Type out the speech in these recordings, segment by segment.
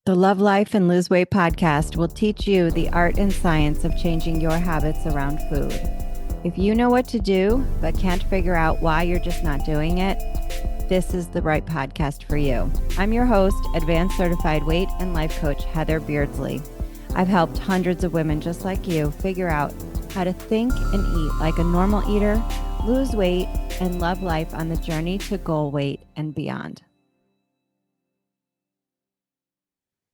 The Love Life and Lose Weight podcast will teach you the art and science of changing your habits around food. If you know what to do, but can't figure out why you're just not doing it, this is the right podcast for you. I'm your host, Advanced Certified Weight and Life Coach Heather Beardsley. I've helped hundreds of women just like you figure out how to think and eat like a normal eater, lose weight, and love life on the journey to goal weight and beyond.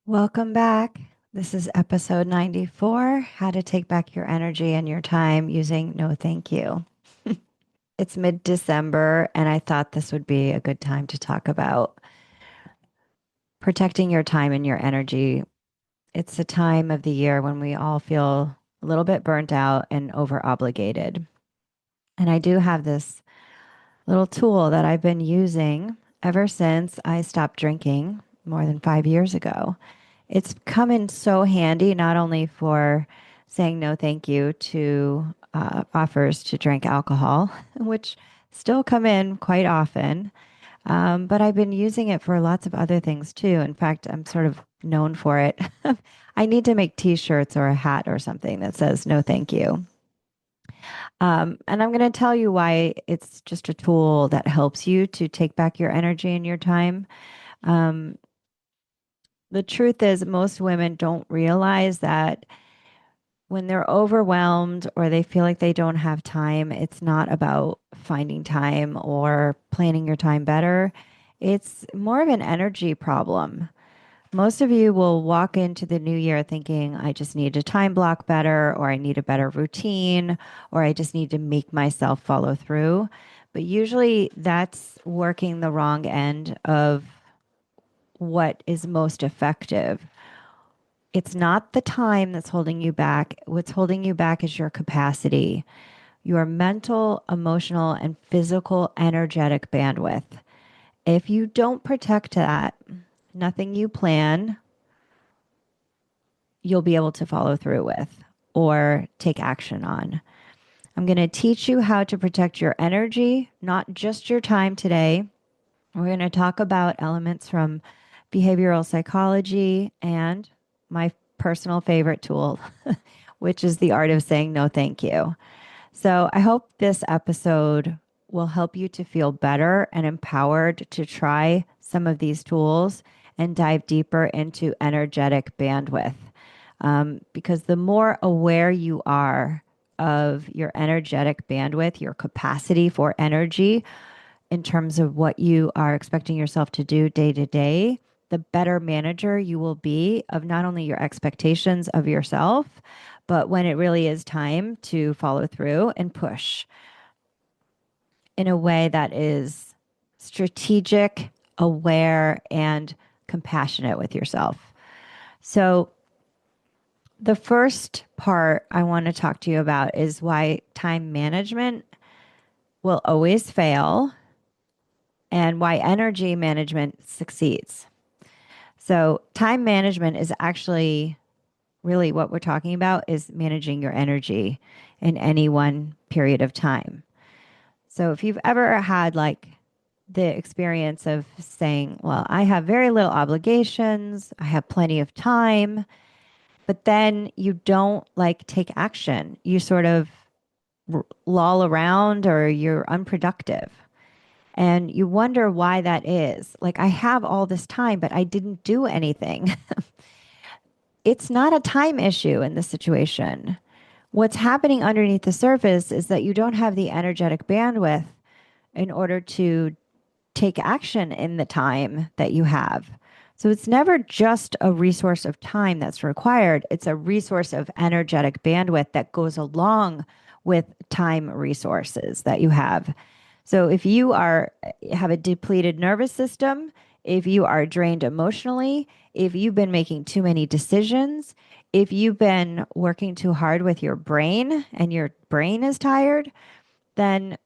Welcome back. This is episode 94, How to Take Back Your Energy and Your Time Using No Thank You. It's mid-December, and I thought this would be a good time to talk about protecting your time and your energy. It's a time of the year when we all feel a little bit burnt out and over-obligated. And I do have this little tool that I've been using ever since I stopped drinking more than 5 years ago. It's come in so handy, not only for saying no thank you to offers to drink alcohol, which still come in quite often, but I've been using it for lots of other things too. In fact, I'm sort of known for it. I need to make t-shirts or a hat or something that says no thank you. And I'm going to tell you why it's just a tool that helps you to take back your energy and your time. The truth is, most women don't realize that when they're overwhelmed or they feel like they don't have time, it's not about finding time or planning your time better. It's more of an energy problem. Most of you will walk into the new year thinking, I just need a time block better, or I need a better routine, or I just need to make myself follow through. But usually that's working the wrong end of what is most effective. It's not the time that's holding you back. What's holding you back is your capacity, your mental, emotional, and physical energetic bandwidth. If you don't protect that, nothing you plan, you'll be able to follow through with or take action on. I'm going to teach you how to protect your energy, not just your time today. We're going to talk about elements from behavioral psychology and my personal favorite tool, which is the art of saying no thank you. So I hope this episode will help you to feel better and empowered to try some of these tools and dive deeper into energetic bandwidth. Because the more aware you are of your energetic bandwidth, your capacity for energy in terms of what you are expecting yourself to do day to day, the better manager you will be of not only your expectations of yourself, but when it really is time to follow through and push in a way that is strategic, aware, and compassionate with yourself. So the first part I want to talk to you about is why time management will always fail and why energy management succeeds. So time management is actually really what we're talking about is managing your energy in any one period of time. So if you've ever had like the experience of saying, well, I have very little obligations, I have plenty of time, but then you don't like take action. You sort of loll around or you're unproductive. And you wonder why that is. Like, I have all this time, but I didn't do anything. It's not a time issue in this situation. What's happening underneath the surface is that you don't have the energetic bandwidth in order to take action in the time that you have. So it's never just a resource of time that's required. It's a resource of energetic bandwidth that goes along with time resources that you have. So if you have a depleted nervous system, if you are drained emotionally, if you've been making too many decisions, if you've been working too hard with your brain and your brain is tired, then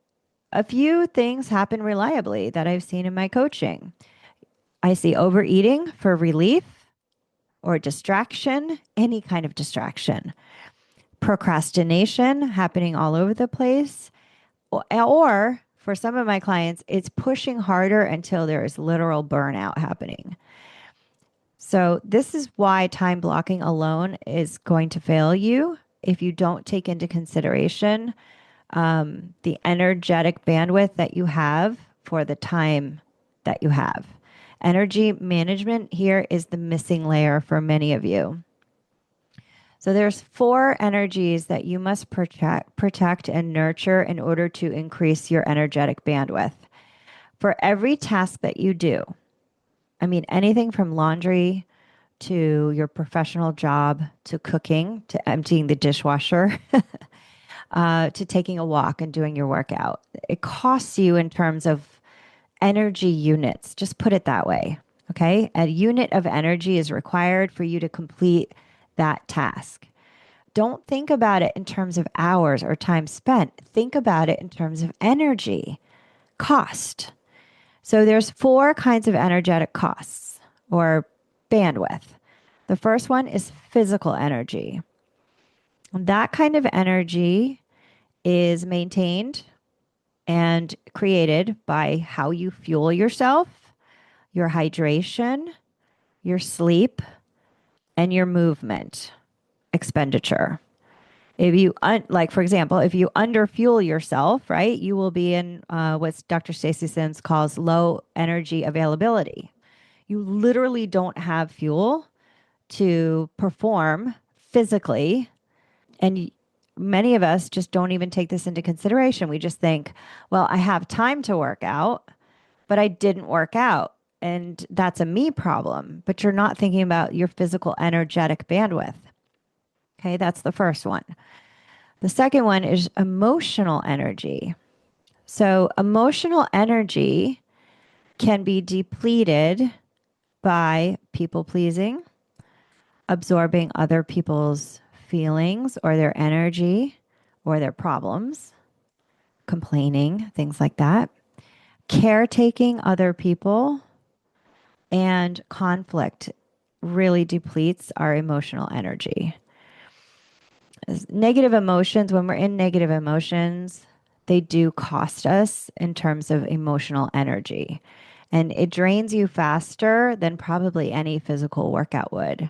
a few things happen reliably that I've seen in my coaching. I see overeating for relief or distraction, any kind of distraction. Procrastination happening all over the place. Or for some of my clients, it's pushing harder until there is literal burnout happening. So this is why time blocking alone is going to fail you if you don't take into consideration the energetic bandwidth that you have for the time that you have. Energy management here is the missing layer for many of you. So there's four energies that you must protect and nurture in order to increase your energetic bandwidth. For every task that you do, I mean anything from laundry to your professional job to cooking to emptying the dishwasher to taking a walk and doing your workout. It costs you in terms of energy units. Just put it that way. Okay. A unit of energy is required for you to complete that task. Don't think about it in terms of hours or time spent. Think about it in terms of energy cost. So there's four kinds of energetic costs or bandwidth. The first one is physical energy. That kind of energy is maintained and created by how you fuel yourself, your hydration, your sleep, and your movement expenditure. If you, like, for example, if you underfuel yourself, right, you will be in what Dr. Stacy Sims calls low energy availability. You literally don't have fuel to perform physically. And many of us just don't even take this into consideration. We just think, well, I have time to work out, but I didn't work out. And that's a me problem. But you're not thinking about your physical energetic bandwidth. Okay, that's the first one. The second one is emotional energy. So, emotional energy can be depleted by people pleasing, absorbing other people's feelings or their energy or their problems, complaining, things like that, caretaking other people, and conflict really depletes our emotional energy. Negative emotions, when we're in negative emotions, they do cost us in terms of emotional energy. And it drains you faster than probably any physical workout would.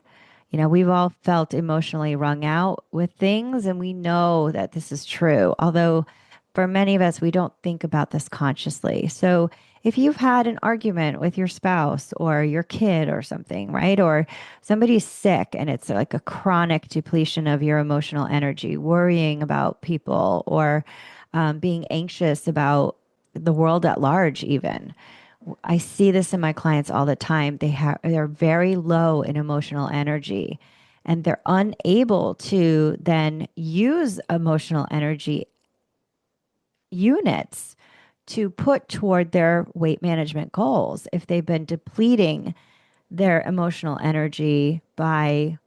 You know, we've all felt emotionally wrung out with things, and we know that this is true. Although for many of us, we don't think about this consciously. So if you've had an argument with your spouse or your kid or something, right? Or somebody's sick and it's like a chronic depletion of your emotional energy, worrying about people or being anxious about the world at large, even. I see this in my clients all the time. They're very low in emotional energy and they're unable to then use emotional energy units to put toward their weight management goals if they've been depleting their emotional energy by,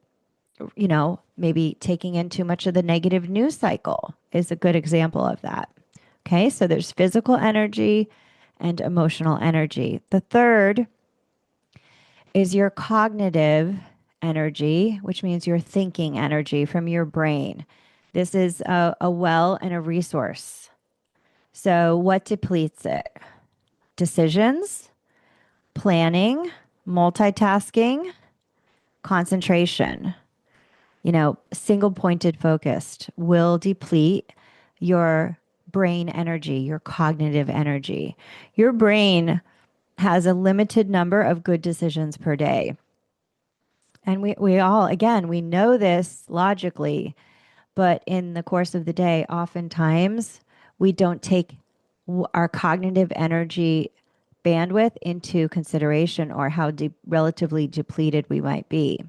you know, maybe taking in too much of the negative news cycle is a good example of that. Okay, so there's physical energy and emotional energy. The third is your cognitive energy, which means your thinking energy from your brain. This is a well and a resource. So, what depletes it? Decisions, planning, multitasking, concentration. You know, single pointed focused will deplete your brain energy, your cognitive energy. Your brain has a limited number of good decisions per day. And we all, again, we know this logically, but in the course of the day, oftentimes we don't take our cognitive energy bandwidth into consideration or how relatively depleted we might be.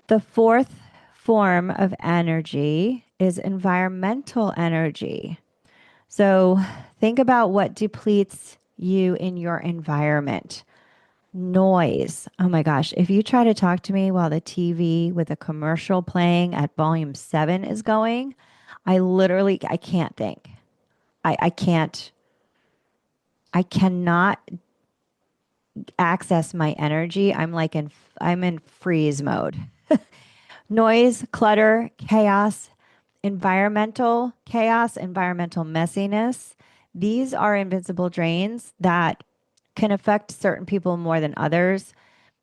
The fourth form of energy is environmental energy. So think about what depletes you in your environment. Noise. Oh my gosh. If you try to talk to me while the TV with a commercial playing at volume 7 is going, I can't think. I can't, I cannot access my energy. I'm in freeze mode. Noise, clutter, chaos, environmental chaos, environmental messiness. These are invisible drains that can affect certain people more than others.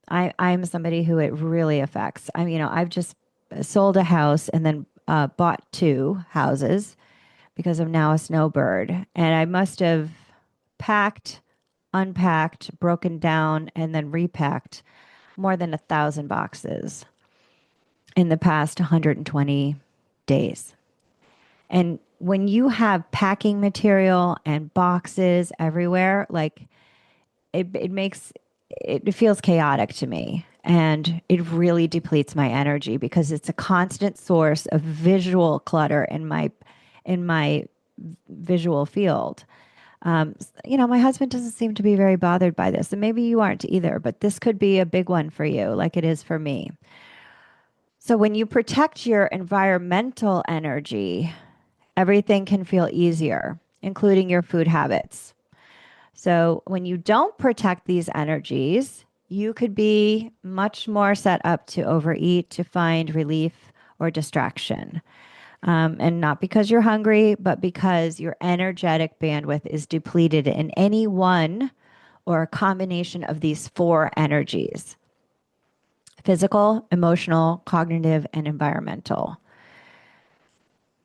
I'm somebody who it really affects. I've just sold a house and then bought two houses because I'm now a snowbird. And I must have packed, unpacked, broken down, and then repacked more than 1,000 boxes in the past 120 days. And when you have packing material and boxes everywhere, like it makes it feels chaotic to me. And it really depletes my energy because it's a constant source of visual clutter in my visual field. My husband doesn't seem to be very bothered by this, and maybe you aren't either, but this could be a big one for you, like it is for me. So when you protect your environmental energy, everything can feel easier, including your food habits. So when you don't protect these energies, you could be much more set up to overeat, to find relief or distraction. And not because you're hungry, but because your energetic bandwidth is depleted in any one or a combination of these four energies: physical, emotional, cognitive, and environmental.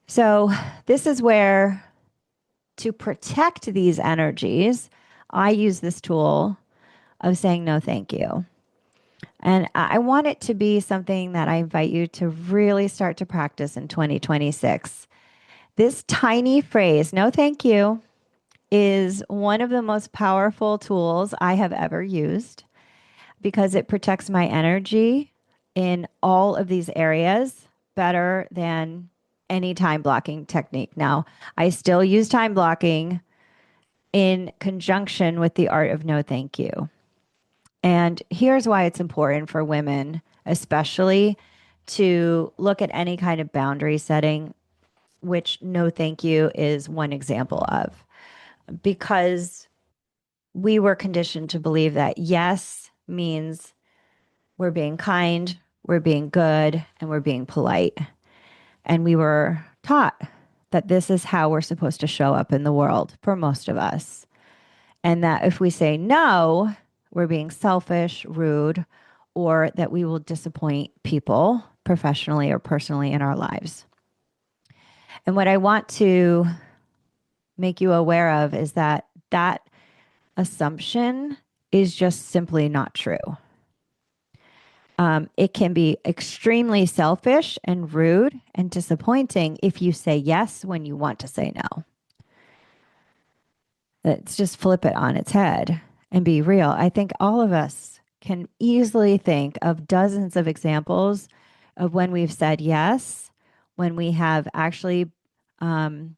So this is where, to protect these energies, I use this tool of saying no, thank you. And I want it to be something that I invite you to really start to practice in 2026. This tiny phrase, no, thank you, is one of the most powerful tools I have ever used because it protects my energy in all of these areas better than any time blocking technique. Now, I still use time blocking in conjunction with the art of no thank you. And here's why it's important for women, especially, to look at any kind of boundary setting, which no thank you is one example of. Because we were conditioned to believe that yes means we're being kind, we're being good, and we're being polite. And we were taught that this is how we're supposed to show up in the world for most of us. And that if we say no, we're being selfish, rude, or that we will disappoint people professionally or personally in our lives. And what I want to make you aware of is that that assumption is just simply not true. It can be extremely selfish and rude and disappointing if you say yes when you want to say no. Let's just flip it on its head and be real. I think all of us can easily think of dozens of examples of when we've said yes, when we have actually um,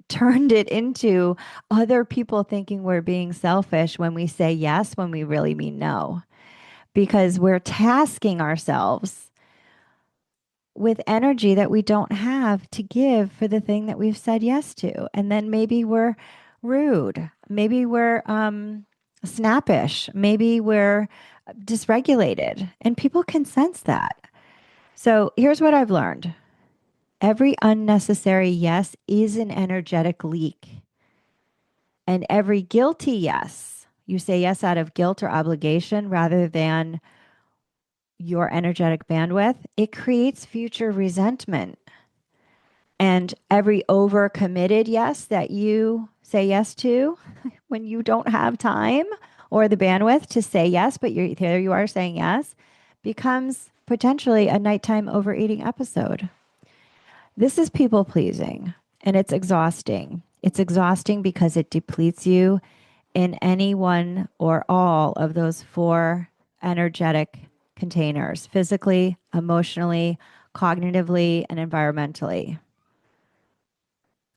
turned it into other people thinking we're being selfish when we say yes, when we really mean no, because we're tasking ourselves with energy that we don't have to give for the thing that we've said yes to. And then maybe we're rude. Maybe we're snappish. Maybe we're dysregulated. And people can sense that. So here's what I've learned: every unnecessary yes is an energetic leak. And every guilty yes, you say yes out of guilt or obligation rather than your energetic bandwidth, it creates future resentment. And every overcommitted yes that you say yes to when you don't have time or the bandwidth to say yes, but there you are saying yes, becomes potentially a nighttime overeating episode. This is people pleasing, and it's exhausting. It's exhausting because it depletes you in any one or all of those four energetic containers: physically, emotionally, cognitively, and environmentally.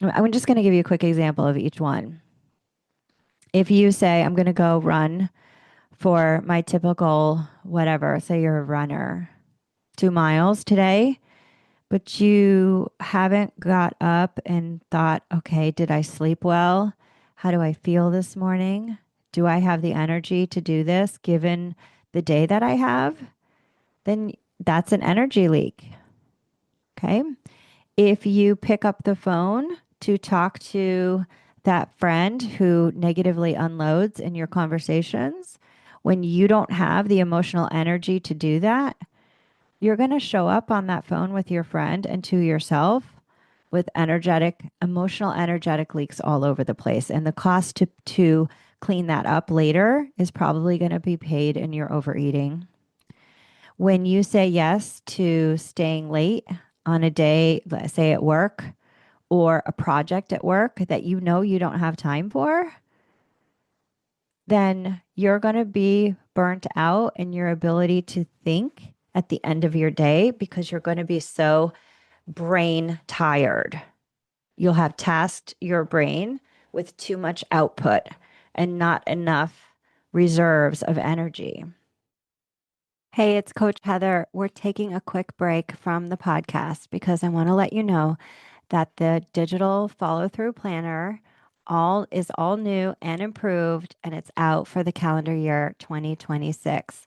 I'm just going to give you a quick example of each one. If you say, I'm going to go run for my typical whatever, say you're a runner, 2 miles today, but you haven't got up and thought, okay, did I sleep well? How do I feel this morning? Do I have the energy to do this given the day that I have? Then that's an energy leak. Okay. If you pick up the phone to talk to that friend who negatively unloads in your conversations, When you don't have the emotional energy to do that, you're going to show up on that phone with your friend and to yourself with emotional energetic leaks all over the place. And the cost to clean that up later is probably going to be paid in your overeating. When you say yes to staying late on a day, let's say at work or a project at work that you know you don't have time for, then you're going to be burnt out in your ability to think at the end of your day because you're going to be so brain tired. You'll have tasked your brain with too much output and not enough reserves of energy. Hey, it's Coach Heather. We're taking a quick break from the podcast because I want to let you know that the digital follow through planner all new and improved, and it's out for the calendar year 2026.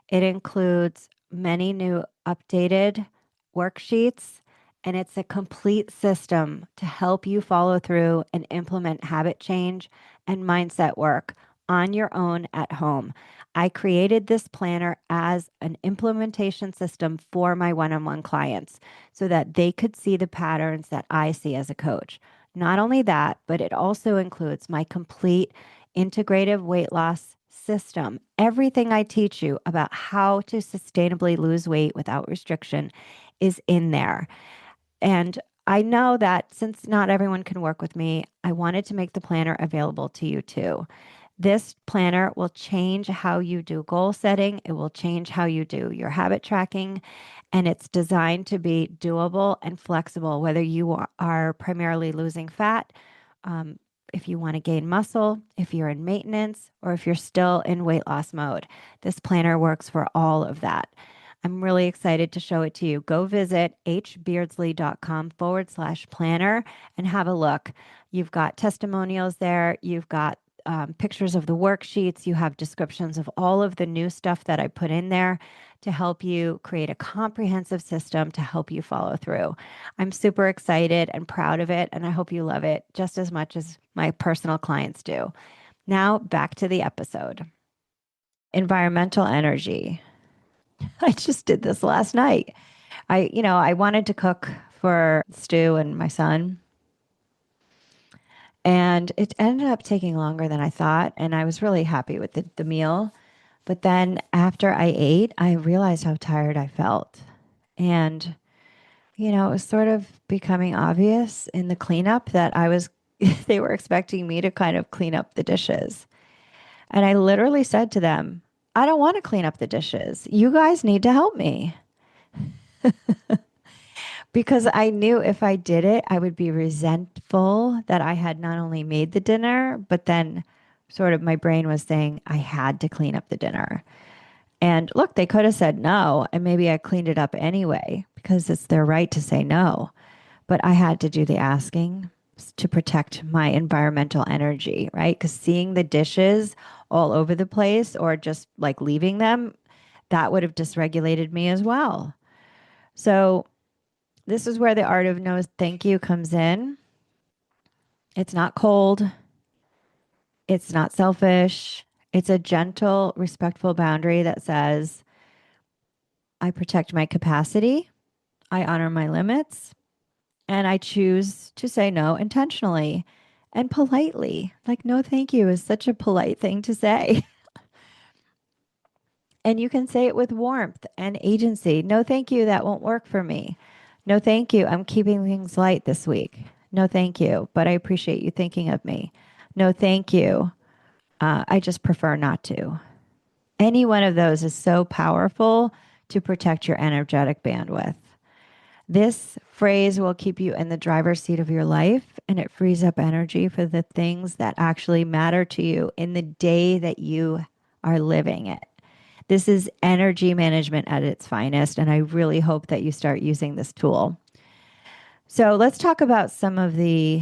It includes many new updated worksheets, and it's a complete system to help you follow through and implement habit change and mindset work on your own at home. I created this planner as an implementation system for my one on one clients so that they could see the patterns that I see as a coach. Not only that, but it also includes my complete integrative weight loss system. Everything I teach you about how to sustainably lose weight without restriction is in there. And I know that since not everyone can work with me, I wanted to make the planner available to you too. This planner will change how you do goal setting. It will change how you do your habit tracking. And it's designed to be doable and flexible, whether you are primarily losing fat, um, if you want to gain muscle, if you're in maintenance, or if you're still in weight loss mode. This planner works for all of that. I'm really excited to show it to you. Go visit hbeardsley.com/planner and have a look. You've got testimonials there. You've got pictures of the worksheets. You have descriptions of all of the new stuff that I put in there to help you create a comprehensive system to help you follow through. I'm super excited and proud of it, and I hope you love it just as much as my personal clients do. Now, back to the episode. Environmental energy. I just did this last night. I wanted to cook for Stu and my son, and it ended up taking longer than I thought. And I was really happy with the meal. But then after I ate, I realized how tired I felt. And, it was sort of becoming obvious in the cleanup that they were expecting me to kind of clean up the dishes. And I literally said to them, I don't want to clean up the dishes. You guys need to help me. Because I knew if I did it, I would be resentful that I had not only made the dinner, but then sort of my brain was saying I had to clean up the dinner. And look, they could have said no, and maybe I cleaned it up anyway because it's their right to say no. But I had to do the asking to protect my environmental energy, right? Because seeing the dishes all over the place or just like leaving them, that would have dysregulated me as well. So this is where the art of no thank you comes in. It's not cold. It's not selfish. It's a gentle, respectful boundary that says, I protect my capacity. I honor my limits. And I choose to say no intentionally and politely. Like, no, thank you is such a polite thing to say. And you can say it with warmth and agency. No, thank you. That won't work for me. No, thank you. I'm keeping things light this week. No, thank you. But I appreciate you thinking of me. No, thank you. I just prefer not to. Any one of those is so powerful to protect your energetic bandwidth. This phrase will keep you in the driver's seat of your life, and it frees up energy for the things that actually matter to you in the day that you are living it. This is energy management at its finest, and I really hope that you start using this tool. So let's talk about some of the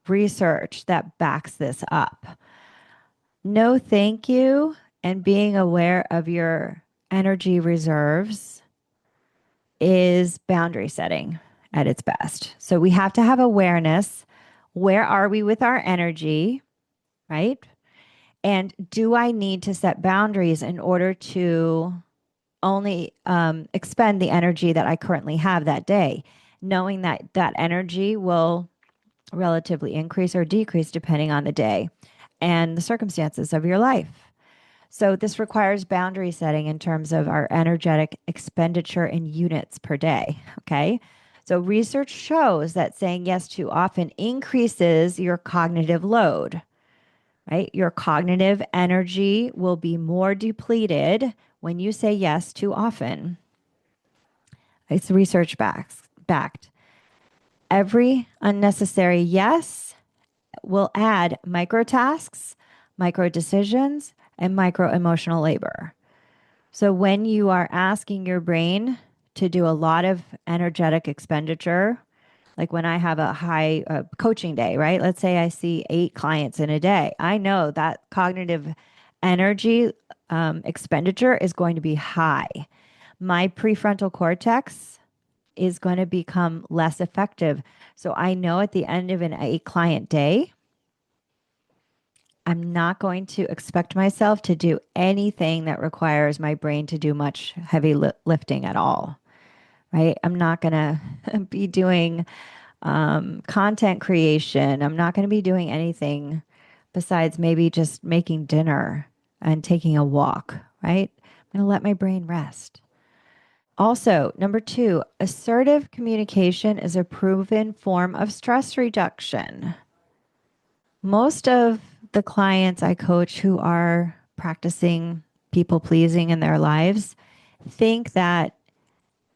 research that backs this up. No, thank you, and being aware of your energy reserves is boundary setting at its best. So we have to have awareness. Where are we with our energy, right? And do I need to set boundaries in order to only expend the energy that I currently have that day, knowing that that energy will relatively increase or decrease depending on the day and the circumstances of your life. So, this requires boundary setting in terms of our energetic expenditure in units per day. Okay. So, research shows that saying yes too often increases your cognitive load, right? Your cognitive energy will be more depleted when you say yes too often. It's research backed. Every unnecessary yes will add micro tasks, micro decisions, and micro emotional labor. So when you are asking your brain to do a lot of energetic expenditure, like when I have a high coaching day, right? Let's say I see 8 clients in a day. I know that cognitive energy expenditure is going to be high. My prefrontal cortex is going to become less effective. So I know at the end of an 8 client day, I'm not going to expect myself to do anything that requires my brain to do much heavy lifting at all, right? I'm not going to be doing content creation. I'm not going to be doing anything besides maybe just making dinner and taking a walk, right? I'm going to let my brain rest. Also, number 2, assertive communication is a proven form of stress reduction. Most of the clients I coach who are practicing people pleasing in their lives think that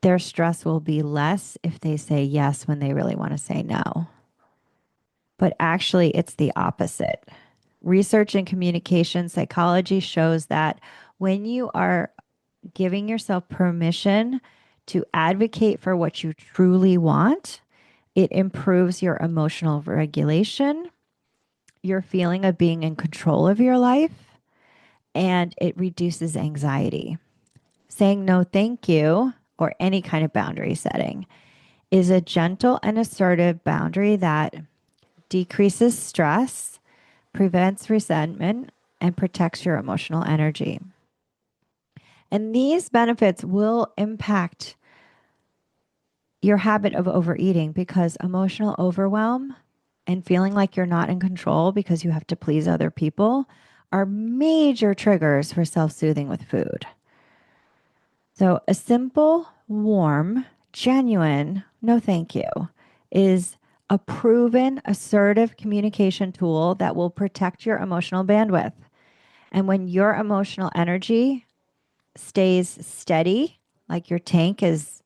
their stress will be less if they say yes when they really want to say no. But actually, it's the opposite. Research in communication psychology shows that when you are giving yourself permission to advocate for what you truly want, it improves your emotional regulation, your feeling of being in control of your life, and it reduces anxiety. Saying no, thank you, or any kind of boundary setting is a gentle and assertive boundary that decreases stress, prevents resentment, and protects your emotional energy. And these benefits will impact your habit of overeating because emotional overwhelm and feeling like you're not in control because you have to please other people are major triggers for self soothing with food. So, a simple, warm, genuine no thank you is a proven assertive communication tool that will protect your emotional bandwidth. And when your emotional energy stays steady, like your tank is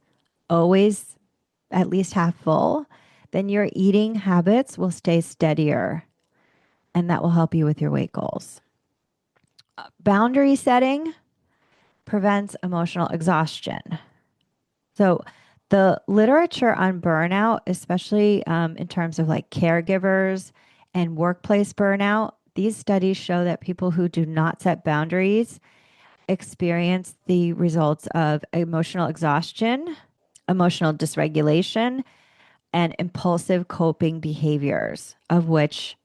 always at least half full, then your eating habits will stay steadier and that will help you with your weight goals. Boundary setting prevents emotional exhaustion. So, the literature on burnout, especially in terms of like caregivers and workplace burnout, these studies show that people who do not set boundaries experience the results of emotional exhaustion, emotional dysregulation, and impulsive coping behaviors, of which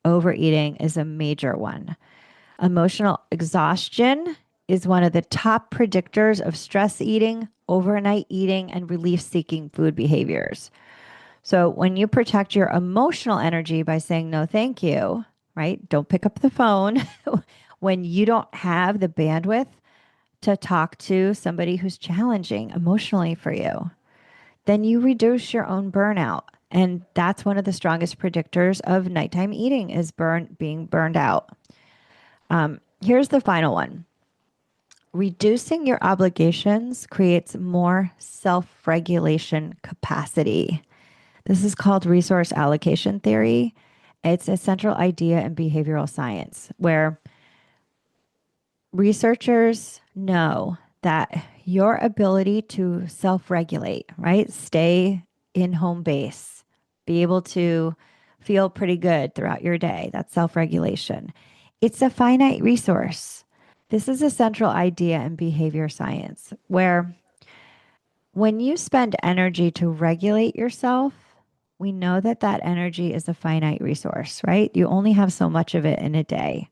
overeating is a major one. Emotional exhaustion is one of the top predictors of stress eating, overnight eating, and relief seeking food behaviors. So, when you protect your emotional energy by saying no, thank you, right? Don't pick up the phone when you don't have the bandwidth to talk to somebody who's challenging emotionally for you, then you reduce your own burnout. And that's one of the strongest predictors of nighttime eating is being burned out. Here's the final one. Reducing your obligations creates more self-regulation capacity. This is called resource allocation theory. It's a central idea in behavioral science where researchers know that your ability to self-regulate, right? Stay in home base, be able to feel pretty good throughout your day. That's self-regulation. It's a finite resource. This is a central idea in behavior science where when you spend energy to regulate yourself, we know that energy is a finite resource, right? You only have so much of it in a day.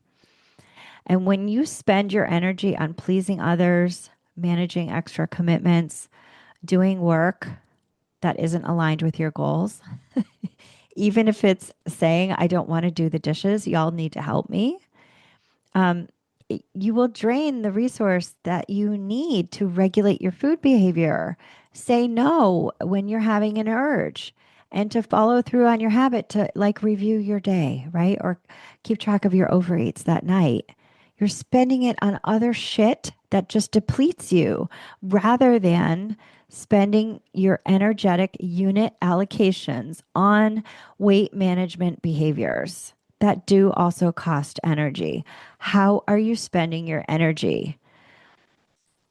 And when you spend your energy on pleasing others, managing extra commitments, doing work that isn't aligned with your goals, even if it's saying, I don't want to do the dishes, y'all need to help me, um, you will drain the resource that you need to regulate your food behavior. Say no when you're having an urge and to follow through on your habit to like review your day, right? Or keep track of your overeats that night. You're spending it on other shit that just depletes you rather than spending your energetic unit allocations on weight management behaviors that do also cost energy. How are you spending your energy?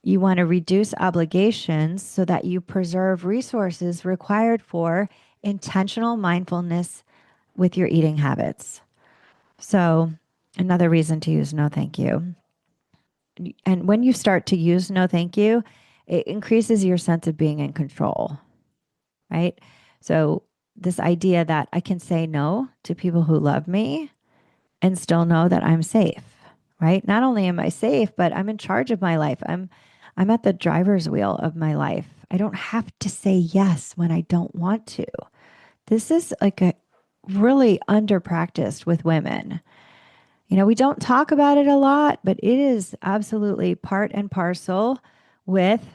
You want to reduce obligations so that you preserve resources required for intentional mindfulness with your eating habits. So, another reason to use no thank you. And when you start to use no thank you, it increases your sense of being in control, right? So, this idea that I can say no to people who love me and still know that I'm safe, right? Not only am I safe, but I'm in charge of my life. I'm at the driver's wheel of my life. I don't have to say yes when I don't want to. This is like a really under practiced with women. We don't talk about it a lot, but it is absolutely part and parcel with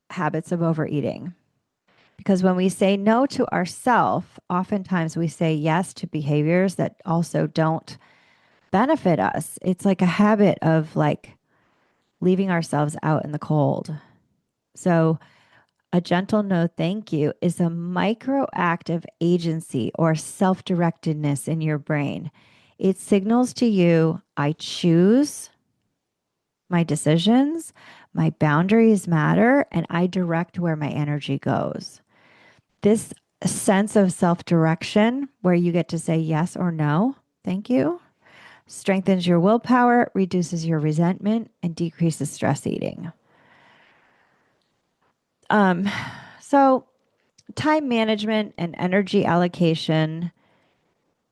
habits of overeating. Because when we say no to ourselves, oftentimes we say yes to behaviors that also don't benefit us. It's like a habit of like leaving ourselves out in the cold. So, a gentle no thank you is a micro act of agency or self directedness in your brain. It signals to you, I choose my decisions, my boundaries matter, and I direct where my energy goes. This sense of self direction, where you get to say yes or no, thank you, strengthens your willpower, reduces your resentment, and decreases stress eating. Um, so, time management and energy allocation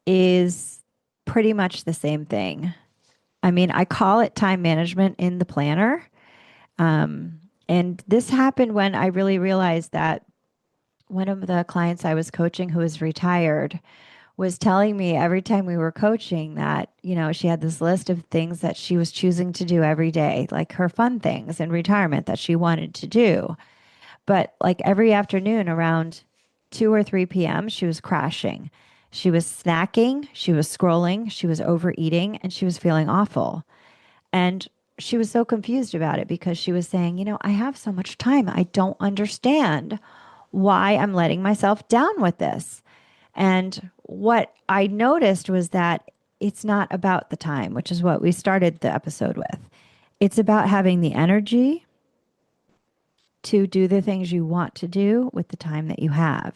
is pretty much the same thing. I mean, I call it time management in the planner. Um, and this happened when I really realized that one of the clients I was coaching who is retired was telling me every time we were coaching that, she had this list of things that she was choosing to do every day, like her fun things in retirement that she wanted to do. But like every afternoon around 2 or 3 p.m., she was crashing. She was snacking, she was scrolling, she was overeating, and she was feeling awful. And she was so confused about it because she was saying, I have so much time. I don't understand why I'm letting myself down with this. And what I noticed was that it's not about the time, which is what we started the episode with. It's about having the energy to do the things you want to do with the time that you have.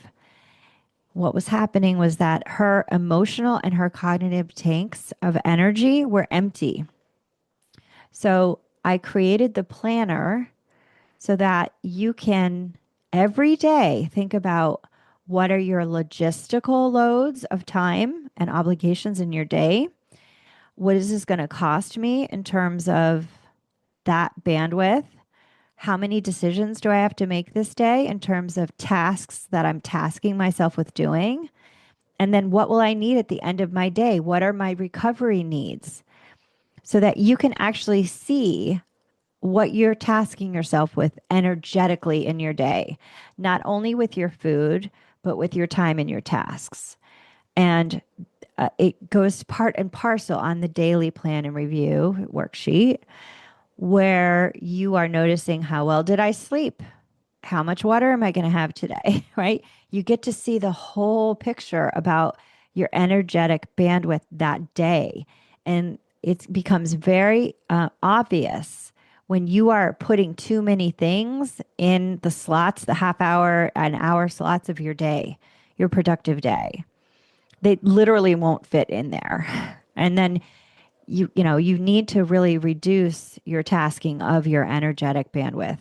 What was happening was that her emotional and her cognitive tanks of energy were empty. So I created the planner so that you can every day think about what are your logistical loads of time and obligations in your day? What is this going to cost me in terms of that bandwidth? How many decisions do I have to make this day in terms of tasks that I'm tasking myself with doing? And then what will I need at the end of my day? What are my recovery needs? So that you can actually see what you're tasking yourself with energetically in your day, not only with your food, but with your time and your tasks. And it goes part and parcel on the daily plan and review worksheet, where you are noticing how well did I sleep? How much water am I going to have today? Right? You get to see the whole picture about your energetic bandwidth that day. And it becomes very obvious when you are putting too many things in the slots, the half hour and hour slots of your day, your productive day. They literally won't fit in there. And then you need to really reduce your tasking of your energetic bandwidth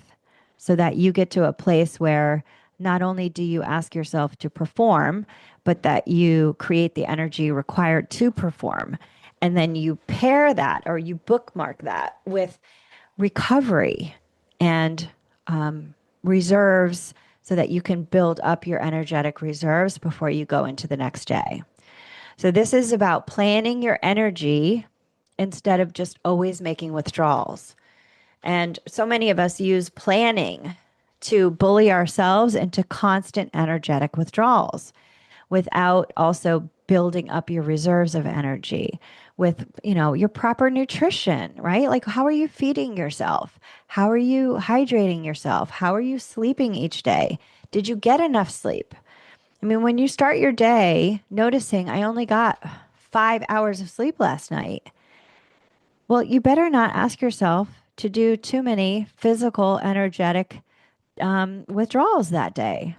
so that you get to a place where not only do you ask yourself to perform, but that you create the energy required to perform. And then you pair that or you bookmark that with recovery and reserves so that you can build up your energetic reserves before you go into the next day. So, this is about planning your energy instead of just always making withdrawals. And so many of us use planning to bully ourselves into constant energetic withdrawals without also building up your reserves of energy with, your proper nutrition, right? Like, how are you feeding yourself? How are you hydrating yourself? How are you sleeping each day? Did you get enough sleep? I mean, when you start your day noticing I only got 5 hours of sleep last night, well, you better not ask yourself to do too many physical, energetic withdrawals that day.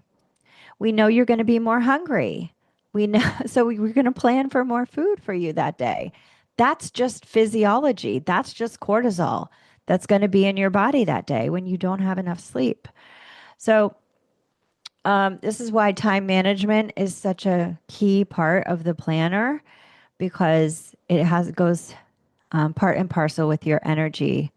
We know you're going to be more hungry. We know, so we're going to plan for more food for you that day. That's just physiology. That's just cortisol that's going to be in your body that day when you don't have enough sleep. So, this is why time management is such a key part of the planner because it goes part and parcel with your energy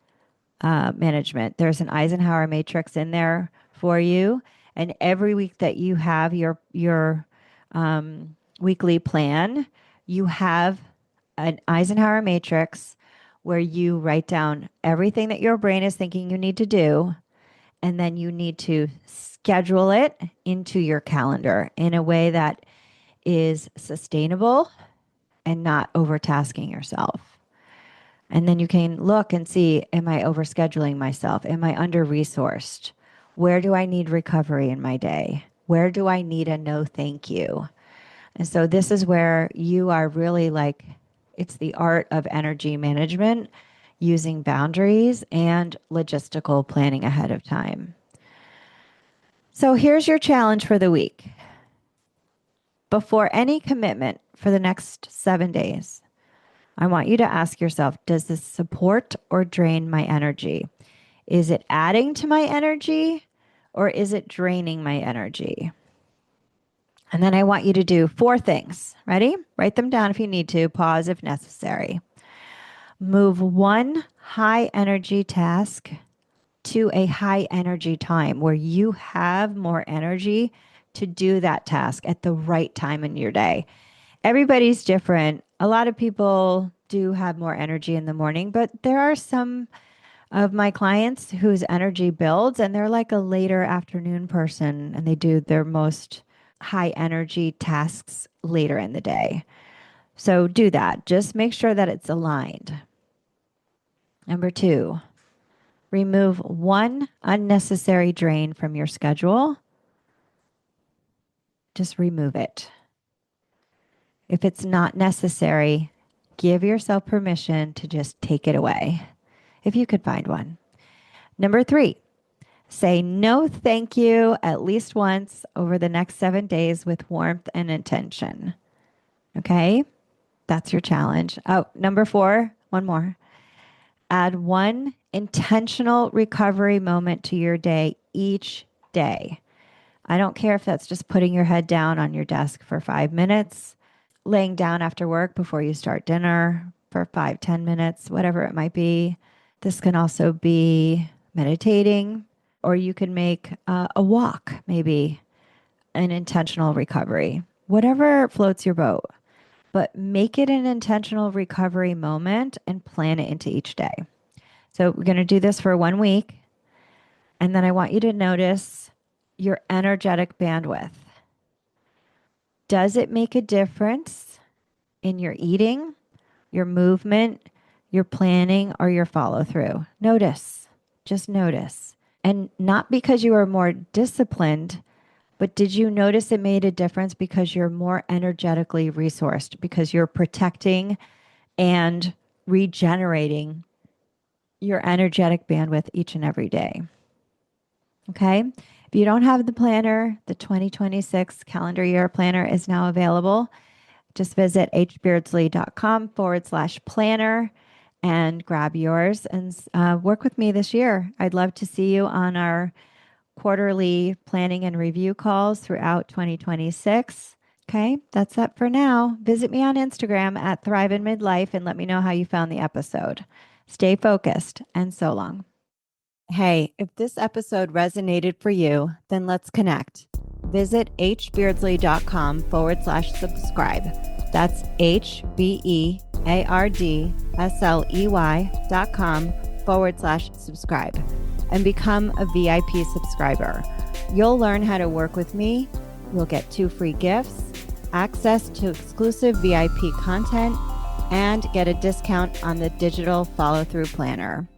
management. There's an Eisenhower matrix in there for you, and every week that you have your weekly plan, you have an Eisenhower matrix where you write down everything that your brain is thinking you need to do, and then you need to schedule it into your calendar in a way that is sustainable and not overtasking yourself. And then you can look and see, am I overscheduling myself? Am I under resourced? Where do I need recovery in my day? Where do I need a no thank you? And so this is where you are really like, it's the art of energy management using boundaries and logistical planning ahead of time. So here's your challenge for the week. Before any commitment for the next 7 days, I want you to ask yourself, does this support or drain my energy? Is it adding to my energy or is it draining my energy? And then I want you to do 4 things. Ready? Write them down if you need to, pause if necessary. Move one high energy task to a high energy time where you have more energy to do that task at the right time in your day. Everybody's different. A lot of people do have more energy in the morning, but there are some of my clients whose energy builds and they're like a later afternoon person and they do their most high energy tasks later in the day. So do that. Just make sure that it's aligned. Number 2, remove one unnecessary drain from your schedule. Just remove it. If it's not necessary, give yourself permission to just take it away, if you could find one. Number 3, say no thank you at least once over the next 7 days with warmth and intention. Okay? That's your challenge. Oh, number 4, one more. Add one intentional recovery moment to your day each day. I don't care if that's just putting your head down on your desk for 5 minutes, laying down after work before you start dinner for 5-10 minutes, whatever it might be. This can also be meditating, or you can make a walk, maybe an intentional recovery, whatever floats your boat. But make it an intentional recovery moment and plan it into each day. So we're going to do this for 1 week. And then I want you to notice your energetic bandwidth. Does it make a difference in your eating, your movement, your planning, or your follow through? Notice, just notice. And not because you are more disciplined, but did you notice it made a difference because you're more energetically resourced, because you're protecting and regenerating your energetic bandwidth each and every day? Okay. If you don't have the planner, the 2026 calendar year planner is now available. Just visit hbeardsley.com/planner and grab yours and work with me this year. I'd love to see you on our quarterly planning and review calls throughout 2026. Okay, that's it for now. Visit me on Instagram at Thrive in Midlife and let me know how you found the episode. Stay focused and so long. Hey, if this episode resonated for you, then let's connect. Visit hbeardsley.com/subscribe. That's HBEARDSLEY.com/subscribe and become a VIP subscriber. You'll learn how to work with me. You'll get 2 free gifts, access to exclusive VIP content, and get a discount on the digital follow-through planner.